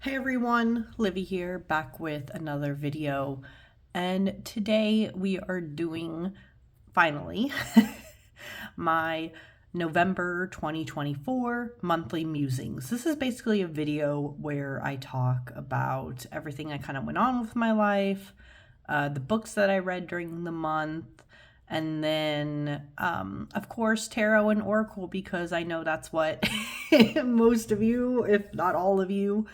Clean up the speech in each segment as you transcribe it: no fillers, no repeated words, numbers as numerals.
Hey everyone, Livy here, back with another video. And today we are doing, finally, my November 2024 monthly musings. This is basically a video where I talk about everything that kind of went on with my life, the books that I read during the month, and then, of course, tarot and oracle, because I know that's what most of you, if not all of you,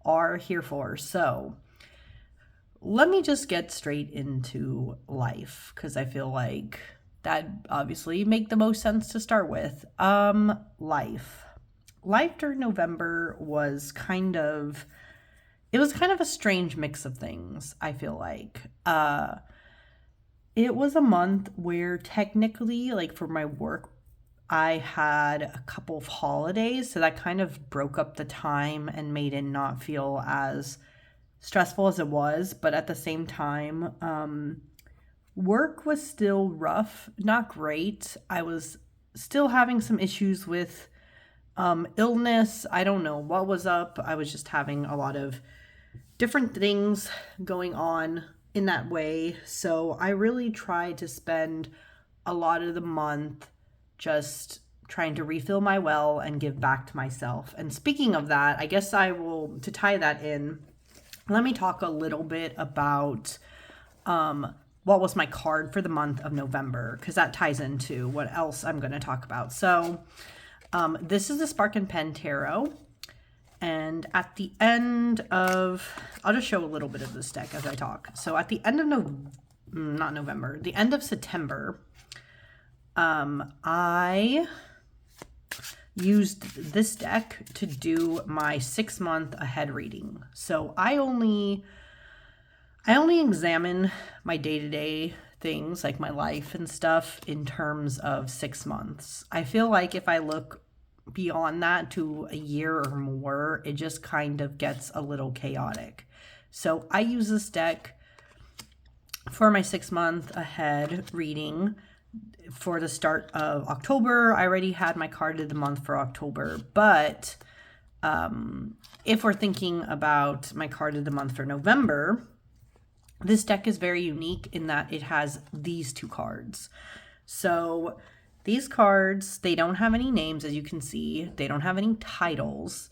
are here for. So let me just get straight into life, because I feel like that obviously make the most sense to start with. Life during November was kind of a strange mix of things. I feel like it was a month where technically, like, for my work, I had a couple of holidays, so that kind of broke up the time and made it not feel as stressful as it was. But at the same time, work was still rough, not great. I was still having some issues with illness. I don't know what was up. I was just having a lot of different things going on in that way. So I really tried to spend a lot of the month just trying to refill my well and give back to myself. And speaking of that, I guess to tie that in, let me talk a little bit about what was my card for the month of November, because that ties into what else I'm going to talk about. So this is the Spark and Pen Tarot. And at the end of, I'll just show a little bit of this deck as I talk. So at the end of the end of September, I used this deck to do my 6-month ahead reading. So I only examine my day-to-day things, like my life and stuff, in terms of 6 months. I feel like if I look beyond that to a year or more, it just kind of gets a little chaotic. So I use this deck for my 6-month ahead reading. For the start of October, I already had my card of the month for October, but if we're thinking about my card of the month for November, this deck is very unique in that it has these 2 cards. So these cards, they don't have any names, as you can see. They don't have any titles.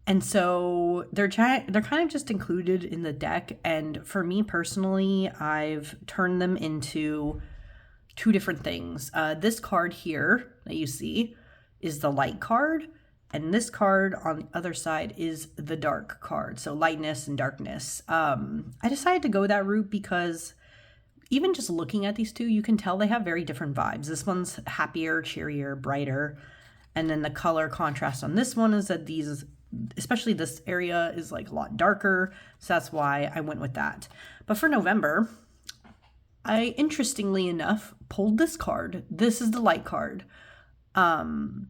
And so they're kind of just included in the deck. And for me personally, I've turned them into 2 different things. This card here that you see is the light card. And this card on the other side is the dark card. So lightness and darkness. I decided to go that route because even just looking at these 2, you can tell they have very different vibes. This one's happier, cheerier, brighter. And then the color contrast on this one is that especially this area, is like a lot darker. So that's why I went with that. But for November, I, interestingly enough, pulled this card. This is the light card. And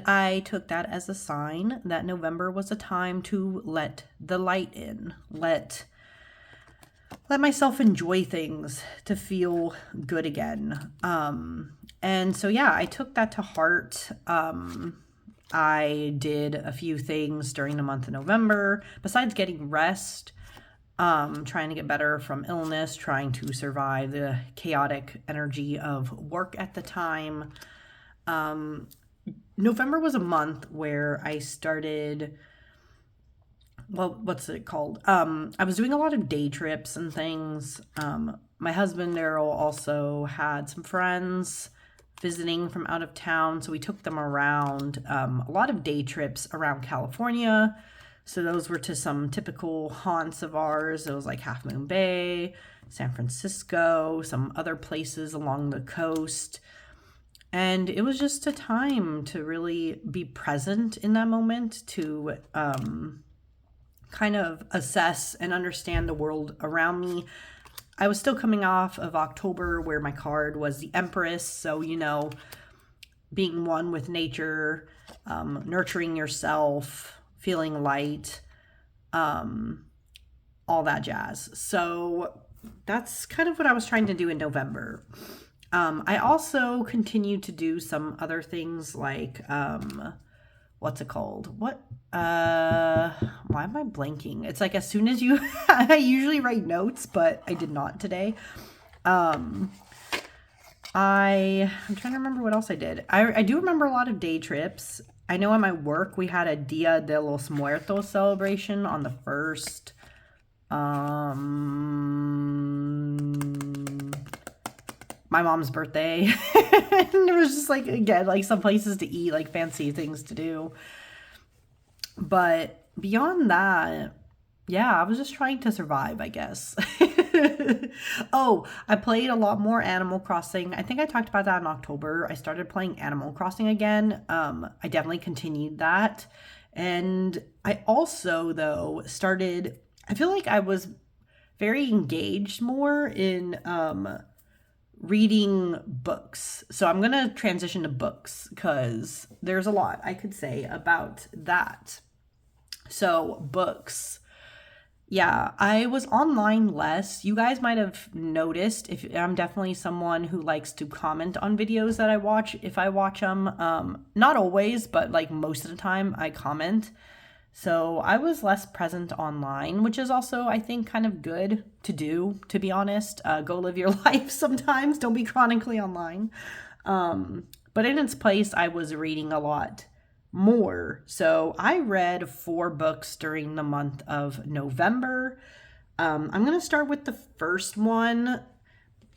I took that as a sign that November was a time to let the light in. Let myself enjoy things, to feel good again. And so, yeah, I took that to heart. I did a few things during the month of November, besides getting rest, trying to get better from illness, trying to survive the chaotic energy of work at the time. November was a month where I started, what's it called? I was doing a lot of day trips and things. My husband, Daryl, also had some friends visiting from out of town, so we took them around, a lot of day trips around California. So those were to some typical haunts of ours. It was like Half Moon Bay, San Francisco, some other places along the coast. And it was just a time to really be present in that moment, to kind of assess and understand the world around me. I was still coming off of October, where my card was the Empress. So, being one with nature, nurturing yourself, feeling light, all that jazz. So that's kind of what I was trying to do in November. I also continued to do some other things, like what's it called? Why am I blanking? It's like as soon as you, I usually write notes, but I did not today. I'm trying to remember what else I did. I do remember a lot of day trips. I know at my work we had a Dia de los Muertos celebration on the 1st. My mom's birthday. And there was just like, again, like some places to eat, like fancy things to do. But beyond that, yeah, I was just trying to survive, I guess. Oh, I played a lot more Animal Crossing. I think I talked about that in October. I started playing Animal Crossing again. I definitely continued that. And I also, though, I feel like I was very engaged more in reading books. So I'm going to transition to books because there's a lot I could say about that. So books. Yeah, I was online less. You guys might have noticed if I'm definitely someone who likes to comment on videos that I watch if I watch them. Not always, but like most of the time I comment. So I was less present online, which is also, I think, kind of good to do, to be honest. Go live your life sometimes. Don't be chronically online. But in its place, I was reading a lot more. So I read 4 books during the month of November. I'm going to start with the first one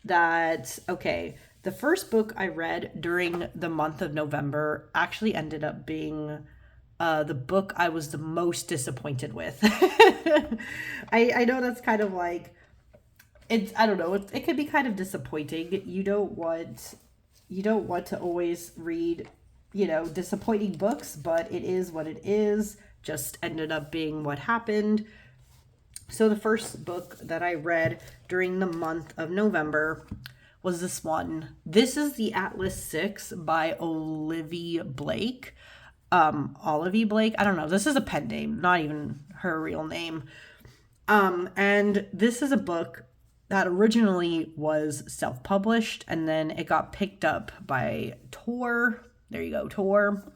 okay, the first book I read during the month of November actually ended up being the book I was the most disappointed with. I know that's kind of like, I don't know, it could be kind of disappointing. You don't want to always read, disappointing books, but it is what it is. Just ended up being what happened. So the first book that I read during the month of November was this one. This is The Atlas Six by Olivia Blake. Olivia Blake, I don't know. This is a pen name, not even her real name. And this is a book that originally was self-published, and then it got picked up by Tor. There you go, Tor.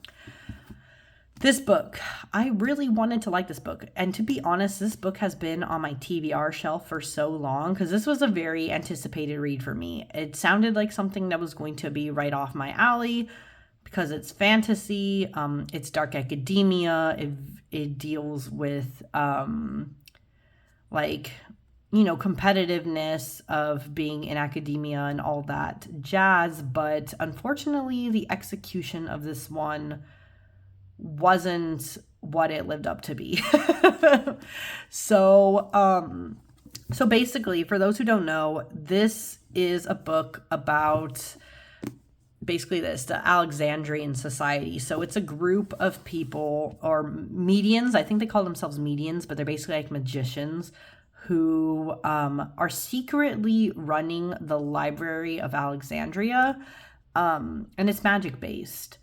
This book, I really wanted to like this book. And to be honest, this book has been on my TBR shelf for so long because this was a very anticipated read for me. It sounded like something that was going to be right off my alley because it's fantasy, it's dark academia, it deals with competitiveness of being in academia and all that jazz. But unfortunately, the execution of this one wasn't what it lived up to be. So basically, for those who don't know, this is a book about the Alexandrian society. So it's a group of people, or medians. I think they call themselves medians, but they're basically like magicians who are secretly running the Library of Alexandria, and it's magic based.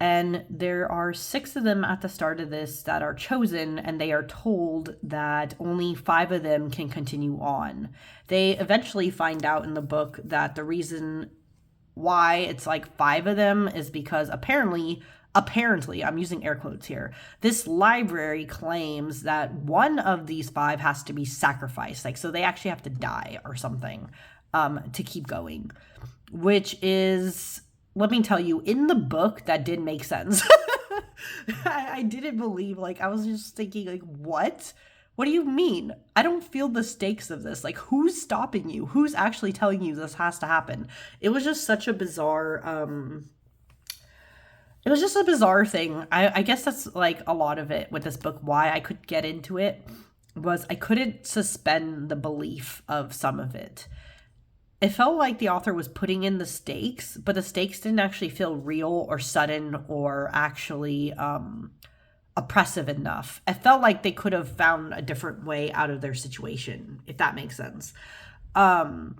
And there are 6 of them at the start of this that are chosen, and they are told that only 5 of them can continue on. They eventually find out in the book that the reason why it's like 5 of them is because apparently, I'm using air quotes here, this library claims that one of these 5 has to be sacrificed. Like, so they actually have to die or something to keep going, which is, let me tell you, in the book, that did make sense. I didn't believe, I was just thinking, what? What do you mean? I don't feel the stakes of this. Like, who's stopping you? Who's actually telling you this has to happen? It was just such a bizarre, thing. I guess that's, a lot of it with this book. Why I could get into it was I couldn't suspend the belief of some of it. It felt like the author was putting in the stakes, but the stakes didn't actually feel real or sudden or actually oppressive enough. It felt like they could have found a different way out of their situation, if that makes sense. And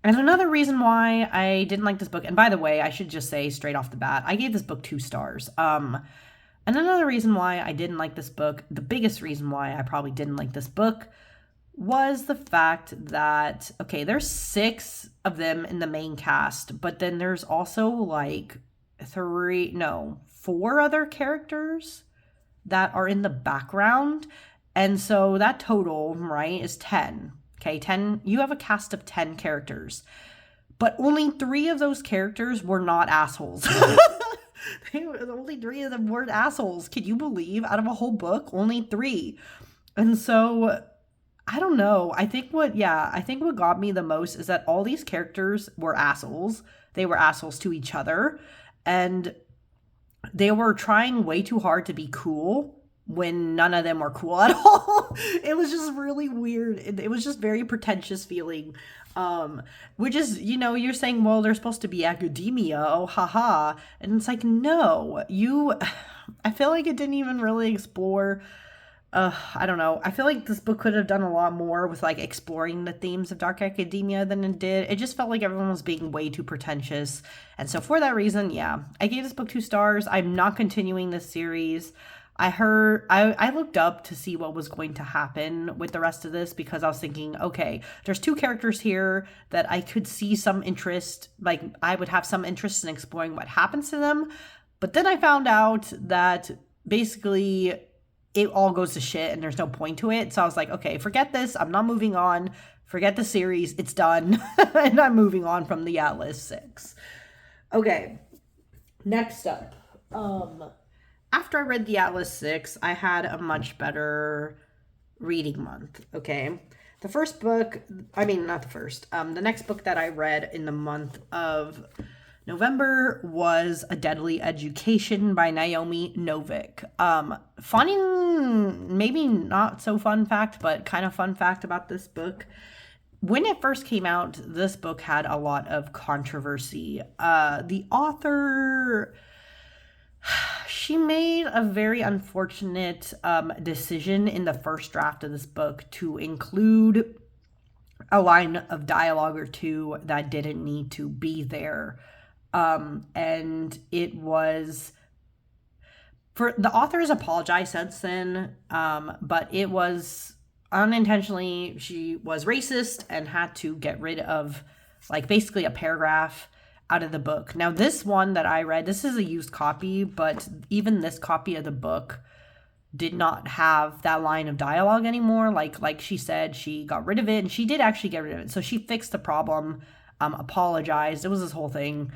another reason why I didn't like this book, and by the way, I should just say straight off the bat, I gave this book 2 stars. And another reason why I didn't like this book, the biggest reason why I probably didn't like this book, was the fact that, okay, there's 6 of them in the main cast, but then there's also 4 4 other characters that are in the background. And so that total, right, is 10. Okay, 10. You have a cast of 10 characters. But only 3 of those characters were not assholes. Only 3 of them weren't assholes. Can you believe? Out of a whole book, only 3. And so I don't know. I think what got me the most is that all these characters were assholes. They were assholes to each other. And they were trying way too hard to be cool when none of them were cool at all. It was just really weird. It was just very pretentious feeling. Which is, you're saying, well, they're supposed to be academia. Oh, haha. And it's like, no, I feel like it didn't even really explore. I don't know. I feel like this book could have done a lot more with like exploring the themes of dark academia than it did. It just felt like everyone was being way too pretentious. And so for that reason, yeah, I gave this book 2 stars. I'm not continuing this series. I looked up to see what was going to happen with the rest of this because I was thinking, okay, there's 2 characters here that I could see some interest, like I would have some interest in exploring what happens to them. But then I found out that basically it all goes to shit and there's no point to it. So I was like, okay, forget this. I'm not moving on. Forget the series. It's done. And I'm moving on from the Atlas 6. Okay. Next up. After I read the Atlas 6, I had a much better reading month. Okay. The first book, not the first. The next book that I read in the month of November was A Deadly Education by Naomi Novik. Funny, maybe not so fun fact, but kind of fun fact about this book. When it first came out, this book had a lot of controversy. The author, she made a very unfortunate decision in the first draft of this book to include a line of dialogue or 2 that didn't need to be there. And it was, for the author has apologized since then, but it was unintentionally, she was racist and had to get rid of like basically a paragraph out of the book. Now this one that I read, this is a used copy, but even this copy of the book did not have that line of dialogue anymore. Like she said, she got rid of it, and she did actually get rid of it. So she fixed the problem, apologized. It was this whole thing.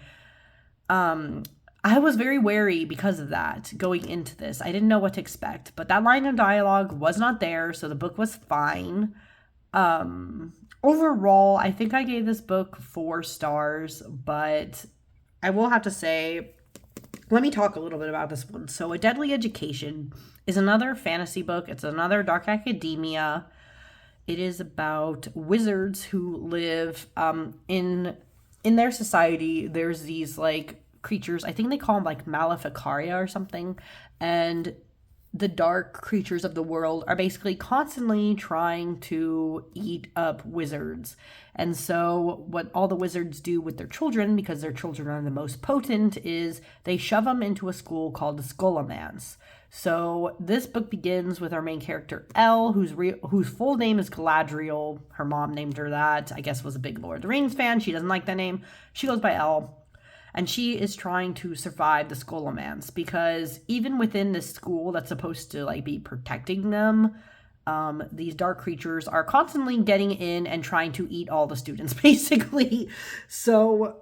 I was very wary because of that going into this. I didn't know what to expect, but that line of dialogue was not there, so the book was fine. Overall, I think I gave this book 4 stars, but I will have to say, let me talk a little bit about this one. So A Deadly Education is another fantasy book. It's another dark academia. It is about wizards who live in their society. There's these like creatures, I think they call them like Maleficaria or something, and the dark creatures of the world are basically constantly trying to eat up wizards. And so what all the wizards do with their children, because their children are the most potent, is they shove them into a school called the Scholomance. So this book begins with our main character, Elle, whose full name is Galadriel. Her mom named her that. I guess was a big Lord of the Rings fan. She doesn't like that name. She goes by Elle. And she is trying to survive the Scholomance because even within this school that's supposed to like be protecting them, these dark creatures are constantly getting in and trying to eat all the students, basically. So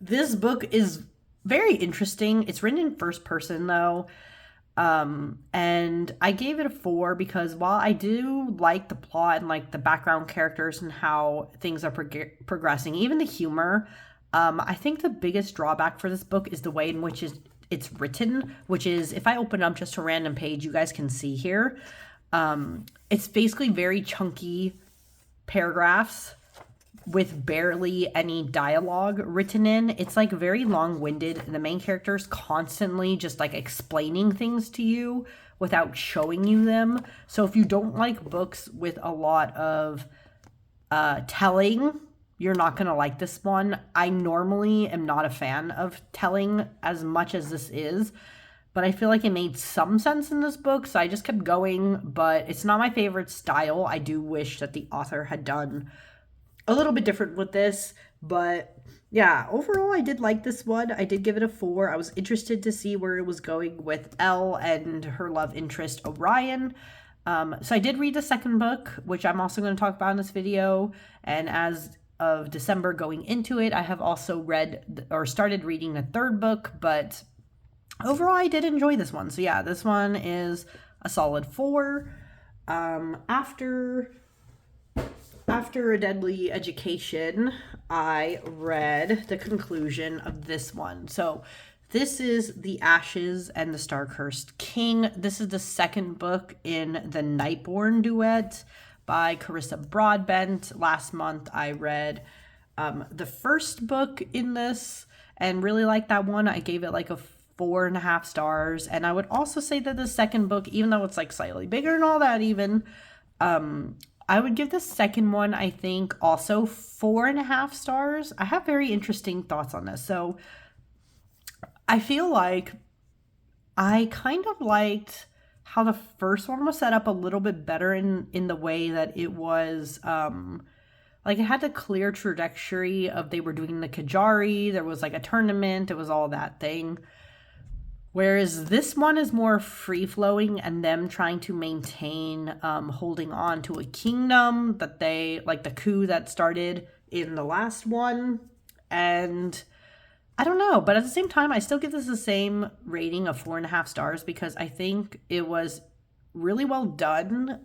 this book is very interesting. It's written in first person though. And I gave it a 4 because while I do like the plot and like the background characters and how things are progressing, even the humor, I think the biggest drawback for this book is the way in which it's written, which is, if I open up just a random page, you guys can see here, it's basically very chunky paragraphs with barely any dialogue written in. It's like very long-winded, and the main character's constantly just like explaining things to you without showing you them. So if you don't like books with a lot of telling, you're not going to like this one. I normally am not a fan of telling as much as this is, but I feel like it made some sense in this book, so I just kept going, but it's not my favorite style. I do wish that the author had done a little bit different with this, But yeah, overall, I did like this one. I did give it a 4. I was interested to see where it was going with Elle and her love interest, Orion. So I did read the second book, which I'm also going to talk about in this video. And as of December going into it, I have also read or started reading the third book. But overall, I did enjoy this one. So yeah, this one is a solid 4. After A Deadly Education, I read the conclusion of this one. So this is The Ashes and the Star-Cursed King. This is the second book in the Nightborn duet by Carissa Broadbent. Last month I read the first book in this and really liked that one. I gave it like a 4.5 stars. And I would also say that the second book, even though it's like slightly bigger and all that even, I would give the second one, I think, also 4.5 stars. I have very interesting thoughts on this. So I feel like I kind of liked how the first one was set up a little bit better in the way that it was, like it had the clear trajectory of they were doing the Kajari, there was like a tournament, it was all that thing. Whereas this one is more free-flowing and them trying to maintain holding on to a kingdom that they, like the coup that started in the last one. And I don't know, but at the same time, I still give this the same rating of 4.5 stars because I think it was really well done.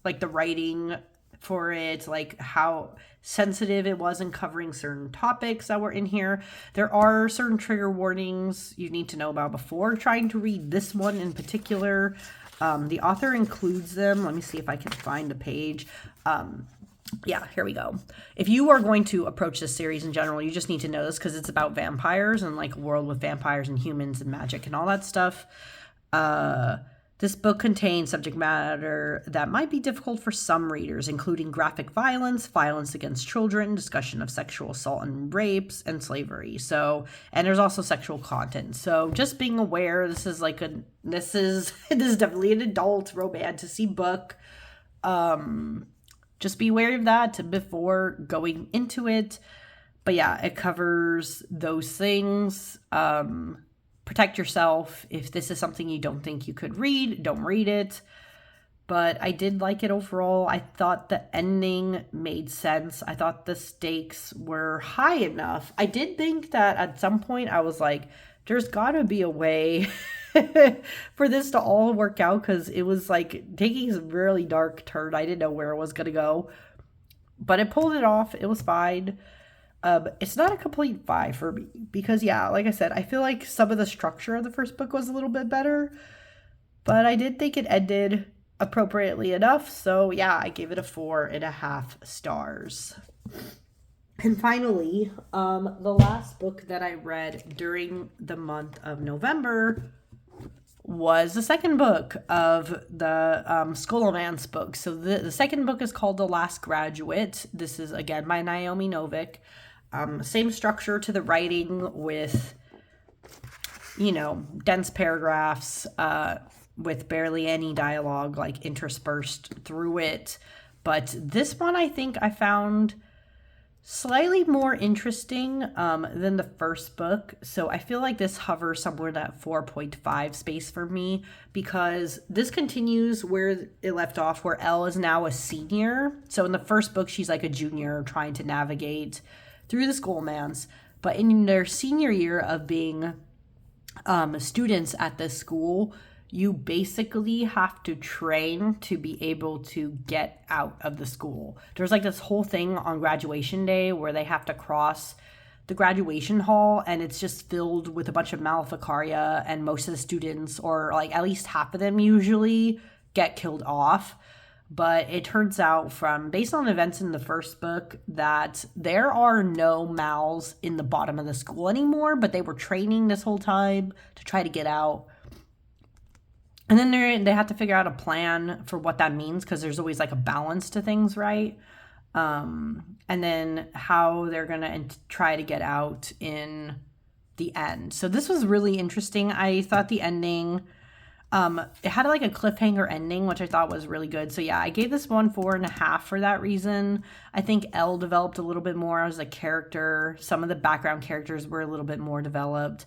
Like the writing for it, like how sensitive it was in covering certain topics that were in here. There are certain trigger warnings you need to know about before trying to read this one in particular. The author includes them. Let me see if I can find the page. Yeah, here we go. If you are going to approach this series in general, you just need to know this because it's about vampires and like a world with vampires and humans and magic and all that stuff. This book contains subject matter that might be difficult for some readers, including graphic violence, violence against children, discussion of sexual assault and rapes, and slavery. So, and there's also sexual content. So, just being aware, this is definitely an adult romantasy book. Just be aware of that before going into it. But yeah, it covers those things. Protect yourself. If this is something you don't think you could read, don't read it. But I did like it overall. I thought the ending made sense. I thought the stakes were high enough. I did think that at some point I was like, there's gotta be a way for this to all work out because it was like taking a really dark turn. I didn't know where it was gonna go. But it pulled it off. It was fine. It's not a complete 5 for me because, yeah, like I said, I feel like some of the structure of the first book was a little bit better, but I did think it ended appropriately enough. So, yeah, I gave it a 4.5 stars. And finally, the last book that I read during the month of November was the second book of the Scholomance book. So the second book is called The Last Graduate. This is, again, by Naomi Novik. Same structure to the writing with, dense paragraphs with barely any dialogue like interspersed through it. But this one I think I found slightly more interesting than the first book. So I feel like this hovers somewhere in that 4.5 space for me because this continues where it left off, where Elle is now a senior. So in the first book, she's like a junior trying to navigate through the Scholomance. But in their senior year of being students at this school, you basically have to train to be able to get out of the school. There's like this whole thing on graduation day where they have to cross the graduation hall and it's just filled with a bunch of Maleficaria, and most of the students, or like at least half of them usually, get killed off. But it turns out based on events in the first book, that there are no Mals in the bottom of the school anymore, but they were training this whole time to try to get out. And then they have to figure out a plan for what that means because there's always like a balance to things, right? And then how they're going to try to get out in the end. So this was really interesting. I thought the ending It had like a cliffhanger ending, which I thought was really good. So yeah, I gave this one 4.5 for that reason. I think Elle developed a little bit more as a character. Some of the background characters were a little bit more developed.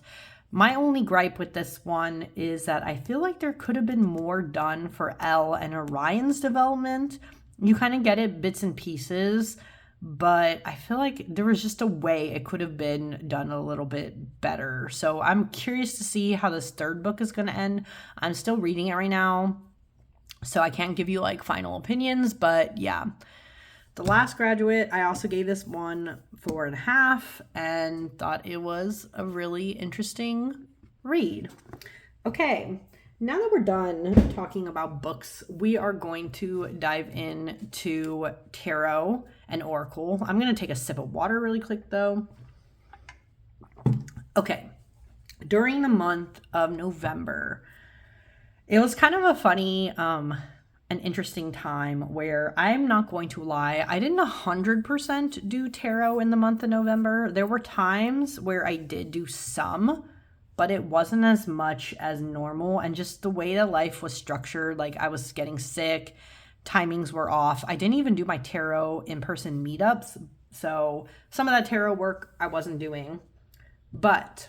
My only gripe with this one is that I feel like there could have been more done for Elle and Orion's development. You kind of get it bits and pieces, but I feel like there was just a way it could have been done a little bit better. So I'm curious to see how this third book is going to end. I'm still reading it right now, so I can't give you like final opinions, but yeah. The Last Graduate, I also gave this one 4.5 and thought it was a really interesting read. Okay, now that we're done talking about books, we are going to dive into tarot and oracle. I'm going to take a sip of water really quick though. Okay, during the month of November, it was kind of a funny, an interesting time where I'm not going to lie, I didn't 100% do tarot in the month of November. There were times where I did do some, but it wasn't as much as normal, and just the way that life was structured, like I was getting sick, timings were off. I didn't even do my tarot in-person meetups, so some of that tarot work I wasn't doing. But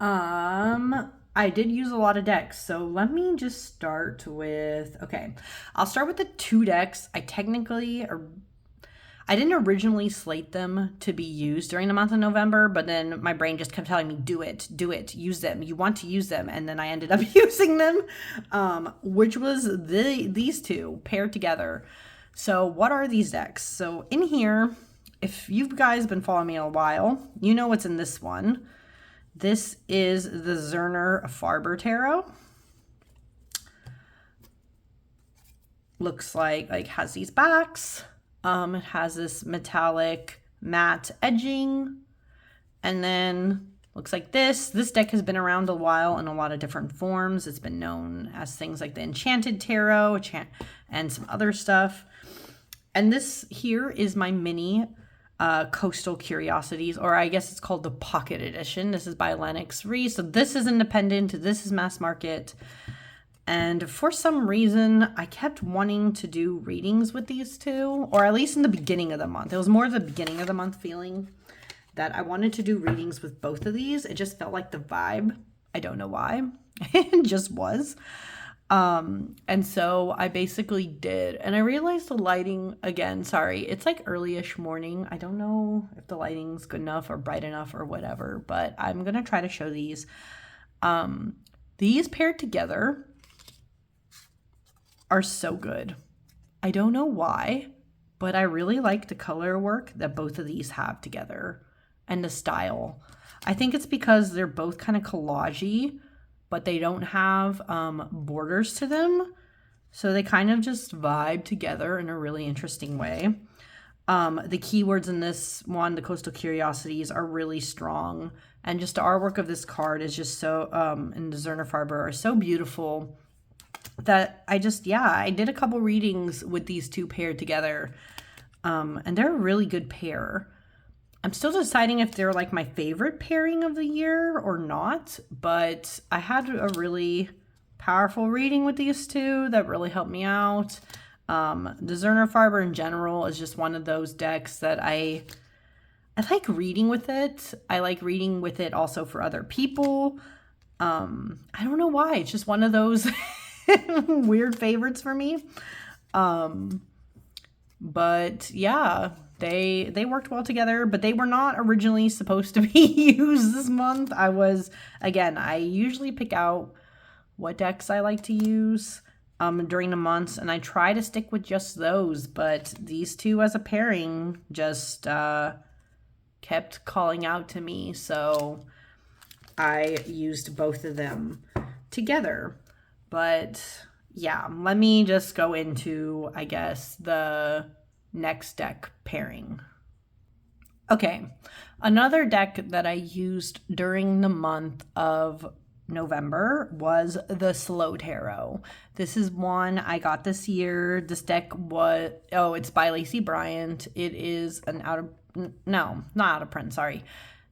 I did use a lot of decks, so let me just start with, okay, I'll start with the 2 decks. I didn't originally slate them to be used during the month of November, but then my brain just kept telling me, do it, use them. You want to use them. And then I ended up using them, which was these 2 paired together. So what are these decks? So in here, if you guys been following me a while, you know what's in this one. This is the Zerner Farber Tarot. Looks like has these backs. It has this metallic matte edging, and then looks like this. This deck has been around a while in a lot of different forms. It's been known as things like the Enchanted Tarot and some other stuff. And this here is my mini Coastal Curiosities, or I guess it's called the Pocket Edition. This is by Lennox Reese. So this is independent. This is mass market. And for some reason, I kept wanting to do readings with these 2, or at least in the beginning of the month. It was more the beginning of the month feeling that I wanted to do readings with both of these. It just felt like the vibe. I don't know why. It just was. And so I basically did. And I realized the lighting, again, sorry, it's like early-ish morning. I don't know if the lighting's good enough or bright enough or whatever, but I'm going to try to show these. These paired together are so good. I don't know why, but I really like the color work that both of these have together and the style. I think it's because they're both kind of collagey, but they don't have borders to them. So they kind of just vibe together in a really interesting way. The keywords in this one, the Coastal Curiosities, are really strong. And just the artwork of this card is just so, and the Zerner Farber are so beautiful that I did a couple readings with these 2 paired together. And they're a really good pair. I'm still deciding if they're like my favorite pairing of the year or not, but I had a really powerful reading with these 2 that really helped me out. The Zerner Farber in general is just one of those decks that I like reading with it. I like reading with it also for other people. I don't know why. It's just one of those weird favorites for me. But yeah, they worked well together, but they were not originally supposed to be used this month. I usually pick out what decks I like to use during the months, and I try to stick with just those, but these 2 as a pairing just kept calling out to me, so I used both of them together. But yeah, let me just go into, I guess, the next deck pairing. Okay, another deck that I used during the month of November was the Slow Tarot. This is one I got this year. This deck it's by Lacey Bryant. It is not out of print, sorry.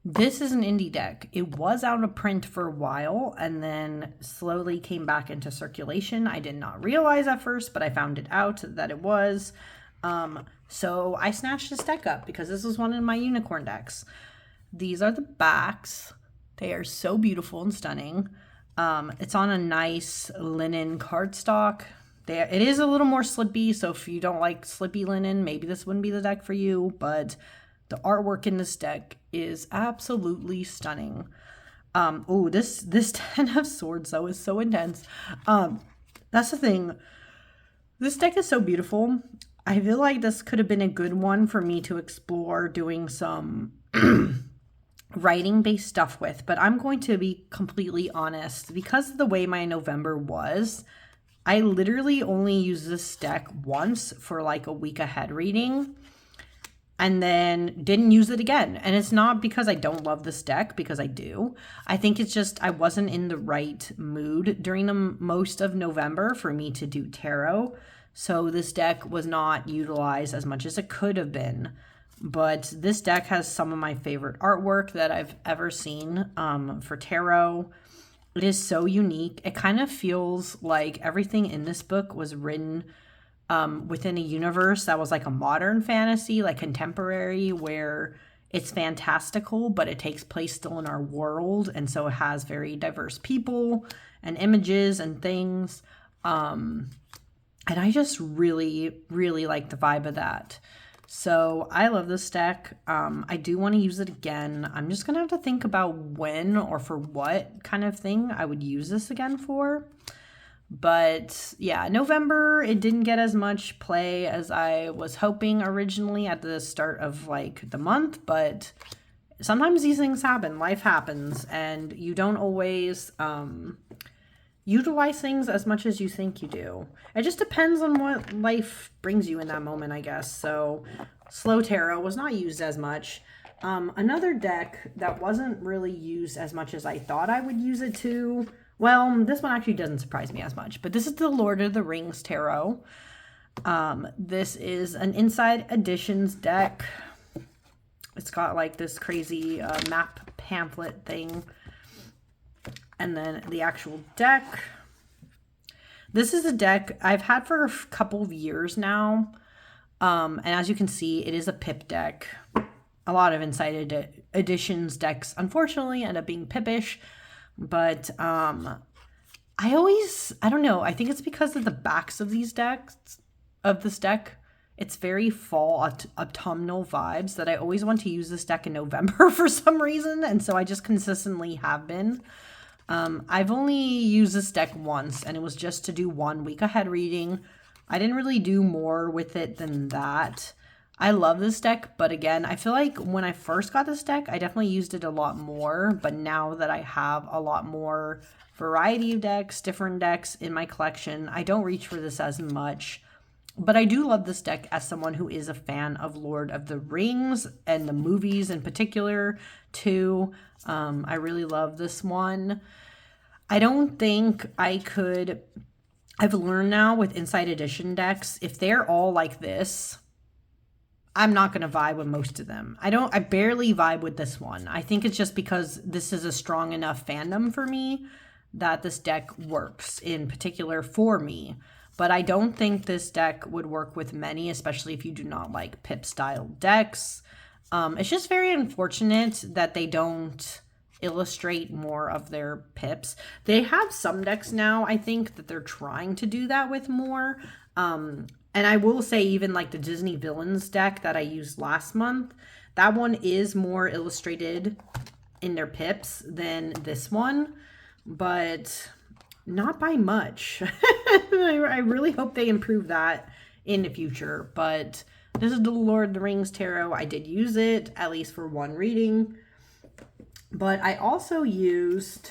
This is an indie deck. It was out of print for a while and then slowly came back into circulation. I did not realize at first, but I found it out that it was. So I snatched this deck up because this was one of my unicorn decks. These are the backs. They are so beautiful and stunning. It's on a nice linen cardstock. It is a little more slippy, so if you don't like slippy linen, maybe this wouldn't be the deck for you, but the artwork in this deck is absolutely stunning. Oh, this Ten of Swords, though, is so intense. That's the thing. This deck is so beautiful. I feel like this could have been a good one for me to explore doing some writing-based stuff with, but I'm going to be completely honest. Because of the way my November was, I literally only used this deck once for like a week ahead reading and then didn't use it again. And it's not because I don't love this deck, because I do. I think it's just I wasn't in the right mood during the most of November for me to do tarot. So this deck was not utilized as much as it could have been. But this deck has some of my favorite artwork that I've ever seen for tarot. It is so unique. It kind of feels like everything in this book was written within a universe that was like a modern fantasy, like contemporary, where it's fantastical, but it takes place still in our world. And so it has very diverse people and images and things. And I just really, really like the vibe of that. So I love this deck. I do want to use it again. I'm just going to have to think about when or for what kind of thing I would use this again for. But yeah, November, it didn't get as much play as I was hoping originally at the start of like the month. But sometimes these things happen. Life happens. And you don't always utilize things as much as you think you do. It just depends on what life brings you in that moment, I guess. So Slow Tarot was not used as much. Another deck that wasn't really used as much as I thought I would use it to. Well, this one actually doesn't surprise me as much, but this is the Lord of the Rings Tarot. This is an Inside Editions deck. It's got like this crazy map pamphlet thing. And then the actual deck. This is a deck I've had for a couple of years now. And as you can see, it is a pip deck. A lot of Inside Editions decks, unfortunately, end up being pippish. But I don't know. I think it's because of the backs of these decks, of this deck. It's very fall autumnal vibes that I always want to use this deck in November for some reason. And so I just consistently have been. I've only used this deck once, and it was just to do 1 week ahead reading. I didn't really do more with it than that. I love this deck, but again, I feel like when I first got this deck, I definitely used it a lot more. But now that I have a lot more variety of decks, different decks in my collection, I don't reach for this as much. But I do love this deck as someone who is a fan of Lord of the Rings and the movies in particular, too. I really love this one. I don't think I could... I've learned now with Inside Edition decks, if they're all like this, I'm not going to vibe with most of them. I barely vibe with this one. I think it's just because this is a strong enough fandom for me that this deck works in particular for me. But I don't think this deck would work with many, especially if you do not like pip style decks. It's just very unfortunate that they don't illustrate more of their pips. They have some decks now, I think, that they're trying to do that with more. And I will say even like the Disney Villains deck that I used last month, that one is more illustrated in their pips than this one, but not by much. I really hope they improve that in the future, but this is the Lord of the Rings Tarot. I did use it, at least for one reading, but I also used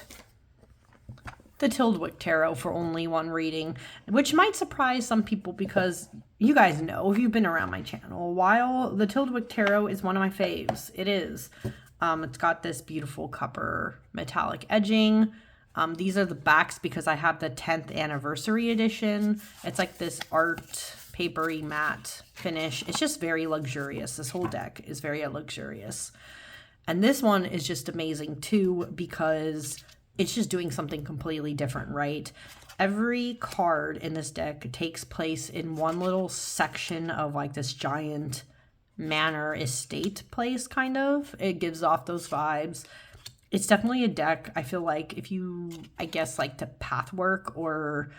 the Tildwick Tarot for only one reading, which might surprise some people because you guys know, if you've been around my channel a while, the Tildwick Tarot is one of my faves. It is. It's got this beautiful copper metallic edging. These are the backs because I have the 10th anniversary edition. It's like this art papery matte finish. It's just very luxurious. This whole deck is very luxurious. And this one is just amazing too, because it's just doing something completely different, right? Every card in this deck takes place in one little section of like this giant manor estate place, kind of. It gives off those vibes. It's definitely a deck, I feel like, if you, I guess, like to path work or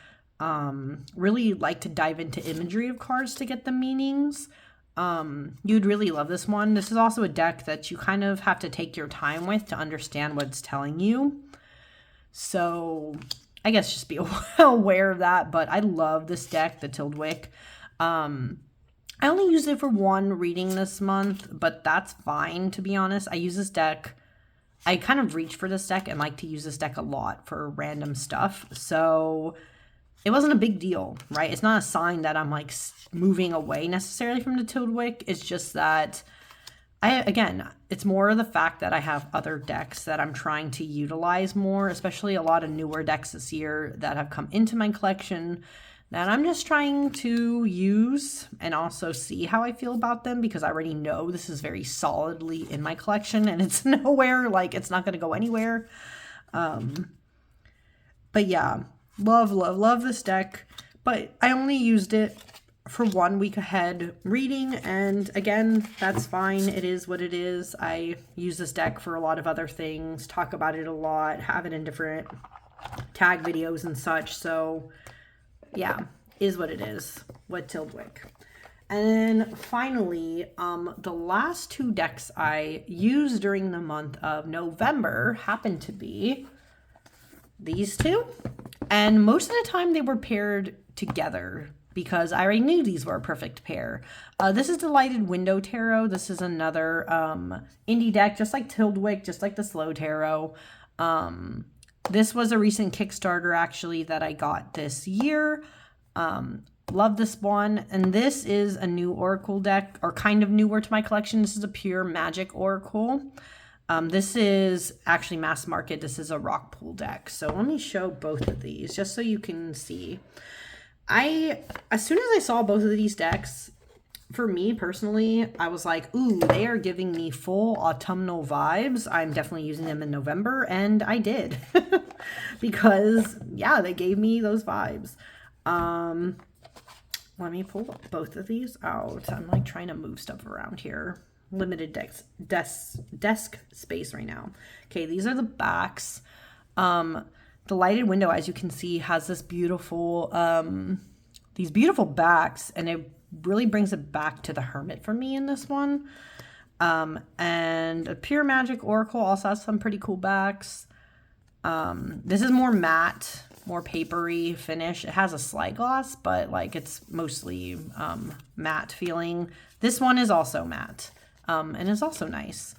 really like to dive into imagery of cards to get the meanings, you'd really love this one. This is also a deck that you kind of have to take your time with to understand what it's telling you. So I guess just be aware of that. But I love this deck, the Tildwick. I only used it for one reading this month, but that's fine, to be honest. I use this deck. I kind of reach for this deck and like to use this deck a lot for random stuff. So it wasn't a big deal, right? It's not a sign that I'm like moving away necessarily from the Tildwick. It's just that again, it's more the fact that I have other decks that I'm trying to utilize more, especially a lot of newer decks this year that have come into my collection that I'm just trying to use and also see how I feel about them, because I already know this is very solidly in my collection and it's nowhere, like it's not going to go anywhere. But yeah, love this deck. But I only used it for 1 week ahead reading, and again, that's fine. It is what it is. I use this deck for a lot of other things, talk about it a lot, have it in different tag videos and such. So yeah, is what it is with Tildwick. And then finally, the last 2 decks I used during the month of November happened to be these 2. And most of the time they were paired together because I already knew these were a perfect pair. This is Delighted Window Tarot. This is another indie deck, just like Tildwick, just like the Slow Tarot. This was a recent Kickstarter, actually, that I got this year. Love this one. And this is a new Oracle deck, or kind of newer to my collection. This is a pure magic Oracle. This is actually mass market. This is a rock pool deck. So let me show both of these just so you can see. As soon as I saw both of these decks, for me personally, I was like, ooh, they are giving me full autumnal vibes. I'm definitely using them in November, and I did. Because, yeah, they gave me those vibes. Let me pull both of these out. I'm like trying to move stuff around here. Limited desk space right now. Okay, these are the backs. The lighted window, as you can see, has this beautiful, these beautiful backs, and it really brings it back to the Hermit for me in this one. And a Pure Magic Oracle also has some pretty cool backs. This is more matte, more papery finish. It has a slight gloss, but like it's mostly matte feeling. This one is also matte, and is also nice.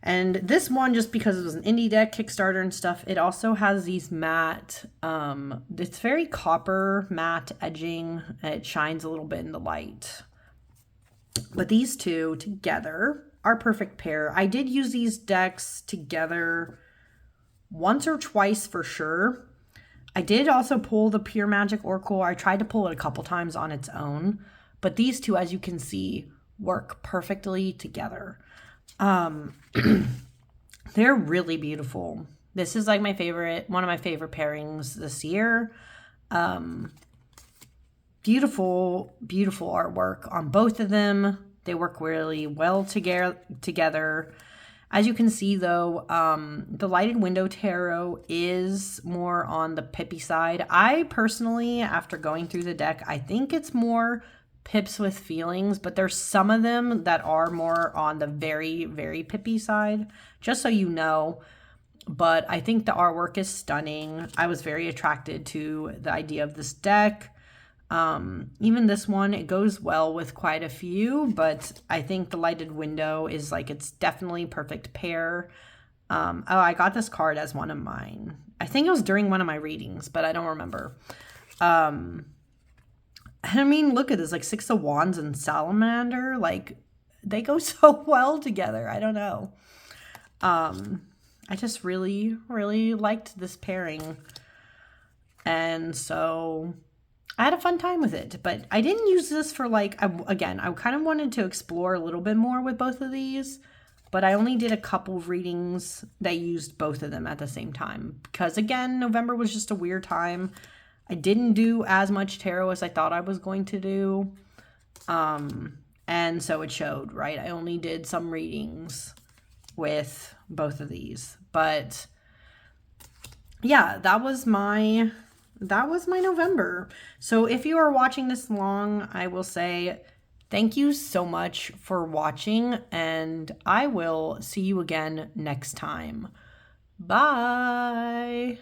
And this one, just because it was an indie deck, Kickstarter and stuff, it also has these matte, it's very copper matte edging. It shines a little bit in the light. But these 2 together are a perfect pair. I did use these decks together once or twice for sure. I did also pull the Pure Magic Oracle. I tried to pull it a couple times on its own. But these 2, as you can see, work perfectly together. They're really beautiful. This is like my favorite, one of my favorite pairings this year. Beautiful artwork on both of them. They work really well together. As you can see though, the Lighted Window Tarot is more on the pippy side. I personally, after going through the deck, I think it's more pips with feelings, but there's some of them that are more on the very, very pippy side, just so you know. But I think the artwork is stunning. I was very attracted to the idea of this deck. Even this one, it goes well with quite a few, but I think the Lighted Window is like, it's definitely perfect pair. Oh, I got this card as one of mine. I think it was during one of my readings, but I don't remember. I mean, look at this, like 6 of Wands and Salamander, like they go so well together. I don't know. I just really, really liked this pairing. And so I had a fun time with it, but I didn't use this for like, again, I kind of wanted to explore a little bit more with both of these. but I only did a couple readings that used both of them at the same time because, again, November was just a weird time. I didn't do as much tarot as I thought I was going to do. And so it showed, right? I only did some readings with both of these. But yeah, that was my November. So if you are watching this long, I will say thank you so much for watching, and I will see you again next time. Bye.